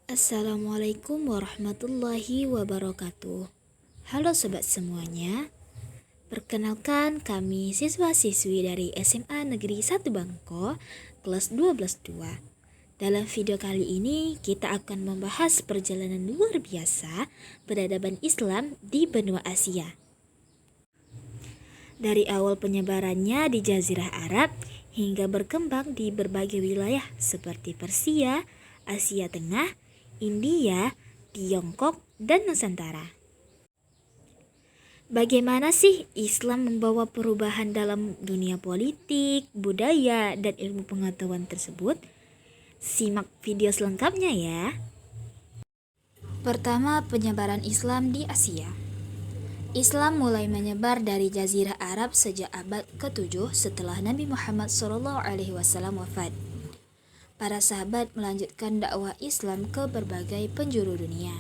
Assalamualaikum warahmatullahi wabarakatuh. Halo sobat semuanya. Perkenalkan kami siswa-siswi dari SMA Negeri 1 Bangko, kelas 12-2. Dalam video kali ini kita akan membahas perjalanan luar biasa peradaban Islam di benua Asia. Dari awal penyebarannya di Jazirah Arab hingga berkembang di berbagai wilayah seperti Persia, Asia Tengah, India, Tiongkok, dan Nusantara. Bagaimana sih Islam membawa perubahan dalam dunia politik, budaya, dan ilmu pengetahuan tersebut? Simak video selengkapnya ya. Pertama, penyebaran Islam di Asia. Islam mulai menyebar dari Jazirah Arab sejak abad ke-7 setelah Nabi Muhammad SAW wafat. Para sahabat melanjutkan dakwah Islam ke berbagai penjuru dunia.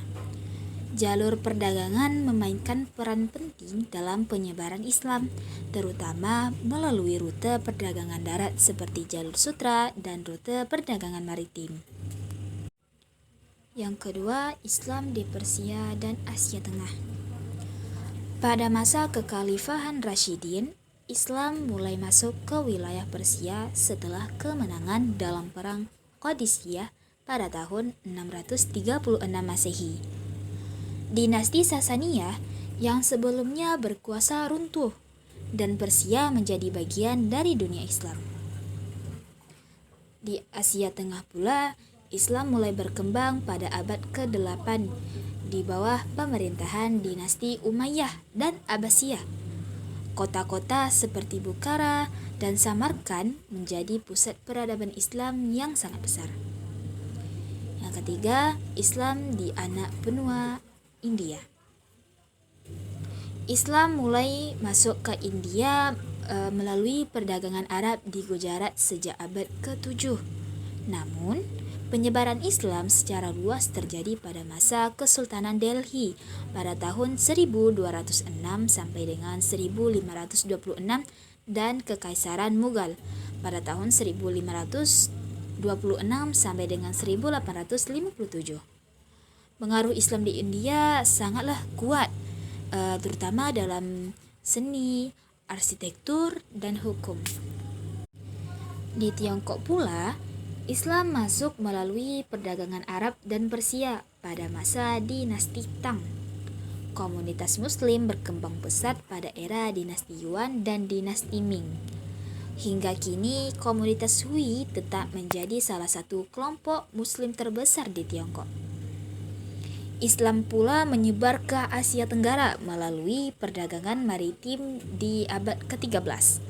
Jalur perdagangan memainkan peran penting dalam penyebaran Islam, terutama melalui rute perdagangan darat seperti jalur sutra dan rute perdagangan maritim. Yang kedua, Islam di Persia dan Asia Tengah. Pada masa kekhalifahan Rasyidin, Islam mulai masuk ke wilayah Persia setelah kemenangan dalam perang Qadisiyah pada tahun 636 Masehi. Dinasti Sasaniyah yang sebelumnya berkuasa runtuh dan Persia menjadi bagian dari dunia Islam. Di Asia Tengah pula, Islam mulai berkembang pada abad ke-8 di bawah pemerintahan dinasti Umayyah dan Abbasiyah. Kota-kota seperti Bukhara dan Samarkand menjadi pusat peradaban Islam yang sangat besar. Yang ketiga, Islam di anak benua India. Islam mulai masuk ke India melalui perdagangan Arab di Gujarat sejak abad ke-7. Namun, penyebaran Islam secara luas terjadi pada masa Kesultanan Delhi pada tahun 1206 sampai dengan 1526 dan Kekaisaran Mughal pada tahun 1526 sampai dengan 1857. Pengaruh Islam di India sangatlah kuat, terutama dalam seni, arsitektur, dan hukum. Di Tiongkok pula, Islam masuk melalui perdagangan Arab dan Persia pada masa dinasti Tang. Komunitas Muslim berkembang pesat pada era dinasti Yuan dan dinasti Ming. Hingga kini, komunitas Hui tetap menjadi salah satu kelompok Muslim terbesar di Tiongkok. Islam pula menyebar ke Asia Tenggara melalui perdagangan maritim di abad ke-13.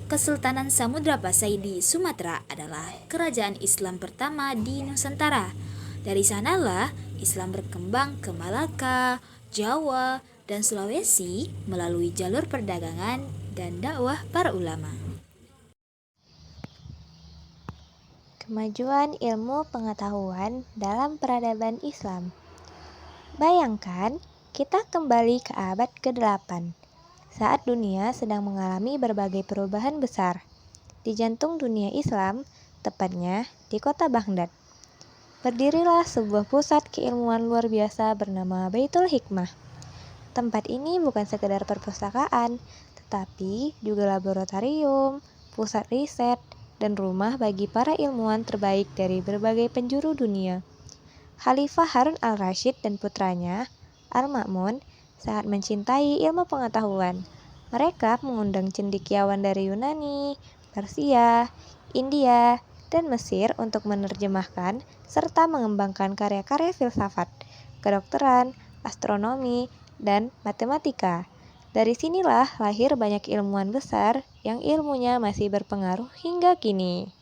Kesultanan Samudra Pasai di Sumatera adalah kerajaan Islam pertama di Nusantara. Dari sanalah Islam berkembang ke Malaka, Jawa, dan Sulawesi melalui jalur perdagangan dan dakwah para ulama. Kemajuan ilmu pengetahuan dalam peradaban Islam. Bayangkan, kita kembali ke abad ke-8, saat dunia sedang mengalami berbagai perubahan besar. Di jantung dunia Islam, tepatnya di kota Baghdad, berdirilah sebuah pusat keilmuan luar biasa bernama Baitul Hikmah. Tempat ini bukan sekedar perpustakaan, tetapi juga laboratorium, pusat riset, dan rumah bagi para ilmuwan terbaik dari berbagai penjuru dunia. Khalifah Harun al-Rashid dan putranya, Al-Ma'mun, sangat mencintai ilmu pengetahuan. Mereka mengundang cendekiawan dari Yunani, Persia, India, dan Mesir untuk menerjemahkan serta mengembangkan karya-karya filsafat, kedokteran, astronomi, dan matematika. Dari sinilah lahir banyak ilmuwan besar yang ilmunya masih berpengaruh hingga kini.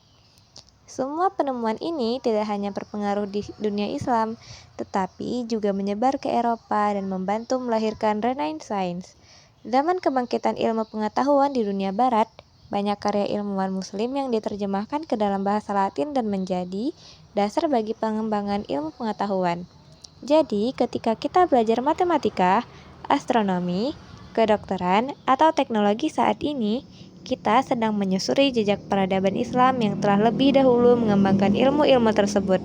Semua penemuan ini tidak hanya berpengaruh di dunia Islam, tetapi juga menyebar ke Eropa dan membantu melahirkan Renaissance. Zaman kebangkitan ilmu pengetahuan di dunia Barat, banyak karya ilmuwan Muslim yang diterjemahkan ke dalam bahasa Latin dan menjadi dasar bagi pengembangan ilmu pengetahuan. Jadi, ketika kita belajar matematika, astronomi, kedokteran, atau teknologi saat ini, kita sedang menyusuri jejak peradaban Islam yang telah lebih dahulu mengembangkan ilmu-ilmu tersebut.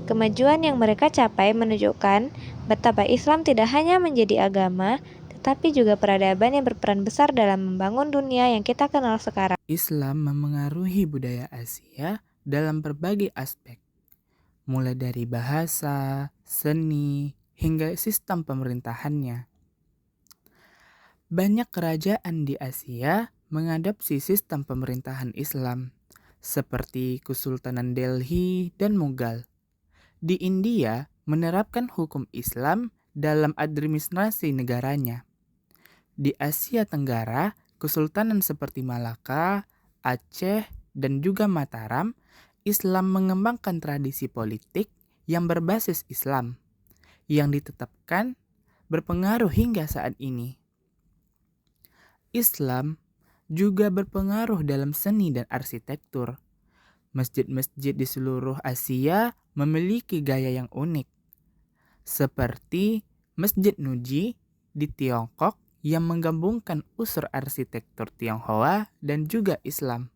Kemajuan yang mereka capai menunjukkan betapa Islam tidak hanya menjadi agama, tetapi juga peradaban yang berperan besar dalam membangun dunia yang kita kenal sekarang. Islam memengaruhi budaya Asia dalam berbagai aspek, mulai dari bahasa, seni, hingga sistem pemerintahannya. Banyak kerajaan di Asia mengadopsi sistem pemerintahan Islam, seperti Kesultanan Delhi dan Mughal. Di India, menerapkan hukum Islam dalam administrasi negaranya. Di Asia Tenggara, kesultanan seperti Malaka, Aceh, dan juga Mataram, Islam mengembangkan tradisi politik yang berbasis Islam, yang ditetapkan berpengaruh hingga saat ini. Islam juga berpengaruh dalam seni dan arsitektur. Masjid-masjid di seluruh Asia memiliki gaya yang unik, seperti Masjid Nuji di Tiongkok yang menggabungkan unsur arsitektur Tionghoa dan juga Islam.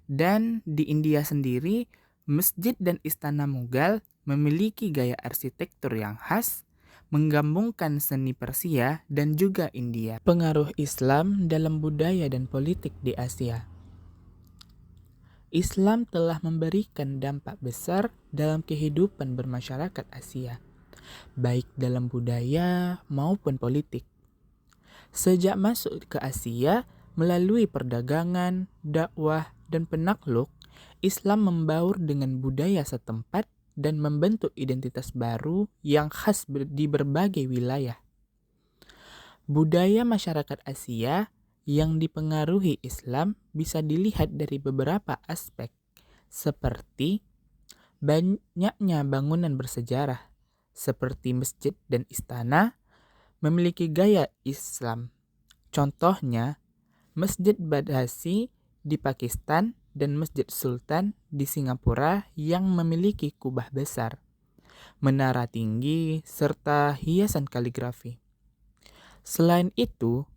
Dan di India sendiri, masjid dan istana Mughal memiliki gaya arsitektur yang khas, menggabungkan seni Persia dan juga India. Pengaruh Islam dalam budaya dan politik di Asia. Islam telah memberikan dampak besar dalam kehidupan bermasyarakat Asia, baik dalam budaya maupun politik. Sejak masuk ke Asia, melalui perdagangan, dakwah, dan penakluk, Islam membaur dengan budaya setempat dan membentuk identitas baru yang khas di berbagai wilayah. Budaya masyarakat Asia yang dipengaruhi Islam bisa dilihat dari beberapa aspek, seperti banyaknya bangunan bersejarah, seperti masjid dan istana, memiliki gaya Islam. Contohnya, Masjid Badasi di Pakistan dan Masjid Sultan di Singapura yang memiliki kubah besar, menara tinggi, serta hiasan kaligrafi. Selain itu,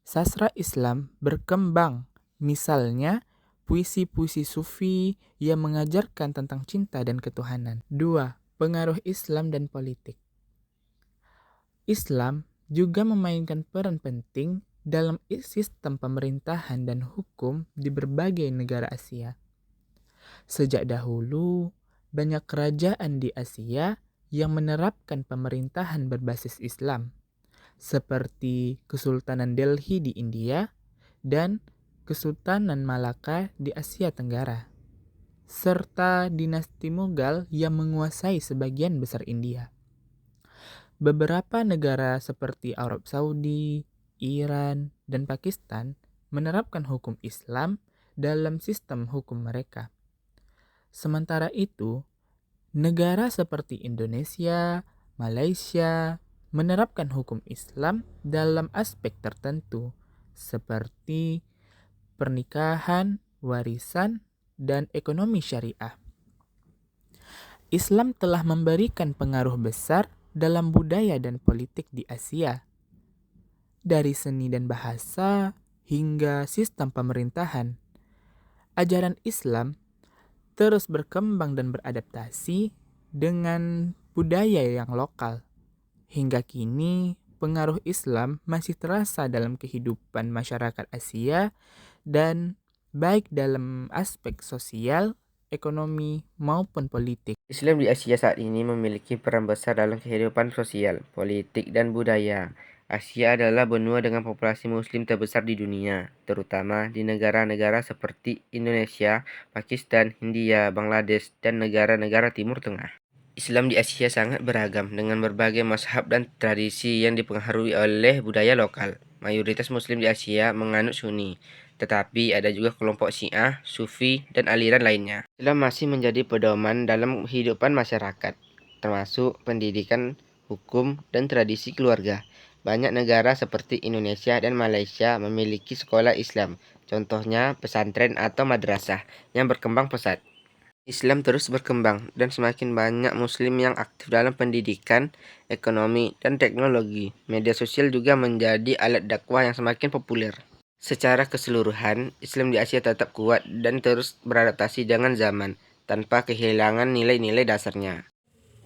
sastra Islam berkembang, misalnya puisi-puisi sufi yang mengajarkan tentang cinta dan ketuhanan. 2. Pengaruh Islam dan politik. Islam juga memainkan peran penting dalam sistem pemerintahan dan hukum di berbagai negara Asia. Sejak dahulu, banyak kerajaan di Asia yang menerapkan pemerintahan berbasis Islam, seperti Kesultanan Delhi di India dan Kesultanan Malaka di Asia Tenggara, serta dinasti Mughal yang menguasai sebagian besar India. Beberapa negara seperti Arab Saudi, Iran, dan Pakistan menerapkan hukum Islam dalam sistem hukum mereka. Sementara itu, negara seperti Indonesia, Malaysia menerapkan hukum Islam dalam aspek tertentu, seperti pernikahan, warisan, dan ekonomi syariah. Islam telah memberikan pengaruh besar dalam budaya dan politik di Asia, dari seni dan bahasa hingga sistem pemerintahan. Ajaran Islam terus berkembang dan beradaptasi dengan budaya yang lokal. Hingga kini, pengaruh Islam masih terasa dalam kehidupan masyarakat Asia dan baik dalam aspek sosial, ekonomi, maupun politik. Islam di Asia saat ini memiliki peran besar dalam kehidupan sosial, politik, dan budaya. Asia adalah benua dengan populasi muslim terbesar di dunia, terutama di negara-negara seperti Indonesia, Pakistan, Hindia, Bangladesh, dan negara-negara Timur Tengah. Islam di Asia sangat beragam dengan berbagai mazhab dan tradisi yang dipengaruhi oleh budaya lokal. Mayoritas muslim di Asia menganut Sunni, tetapi ada juga kelompok Syiah, Sufi, dan aliran lainnya. Islam masih menjadi pedoman dalam kehidupan masyarakat, termasuk pendidikan, hukum, dan tradisi keluarga. Banyak negara seperti Indonesia dan Malaysia memiliki sekolah Islam, contohnya pesantren atau madrasah yang berkembang pesat. Islam terus berkembang dan semakin banyak muslim yang aktif dalam pendidikan, ekonomi, dan teknologi. Media sosial juga menjadi alat dakwah yang semakin populer. Secara keseluruhan, Islam di Asia tetap kuat dan terus beradaptasi dengan zaman, tanpa kehilangan nilai-nilai dasarnya.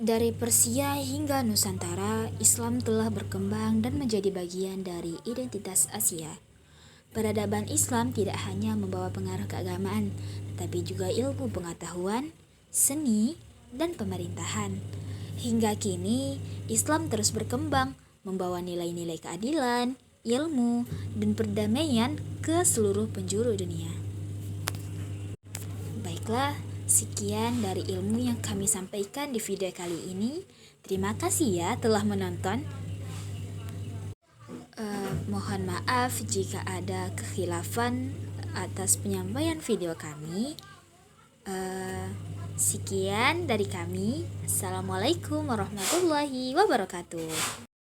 Dari Persia hingga Nusantara, Islam telah berkembang dan menjadi bagian dari identitas Asia. Peradaban Islam tidak hanya membawa pengaruh keagamaan, tetapi juga ilmu pengetahuan, seni, dan pemerintahan. Hingga kini, Islam terus berkembang, membawa nilai-nilai keadilan, ilmu, dan perdamaian ke seluruh penjuru dunia. Baiklah, sekian dari ilmu yang kami sampaikan di video kali ini. Terima kasih ya telah menonton. Mohon maaf jika ada kekhilafan atas penyampaian video kami. Sekian dari kami. Assalamualaikum warahmatullahi wabarakatuh.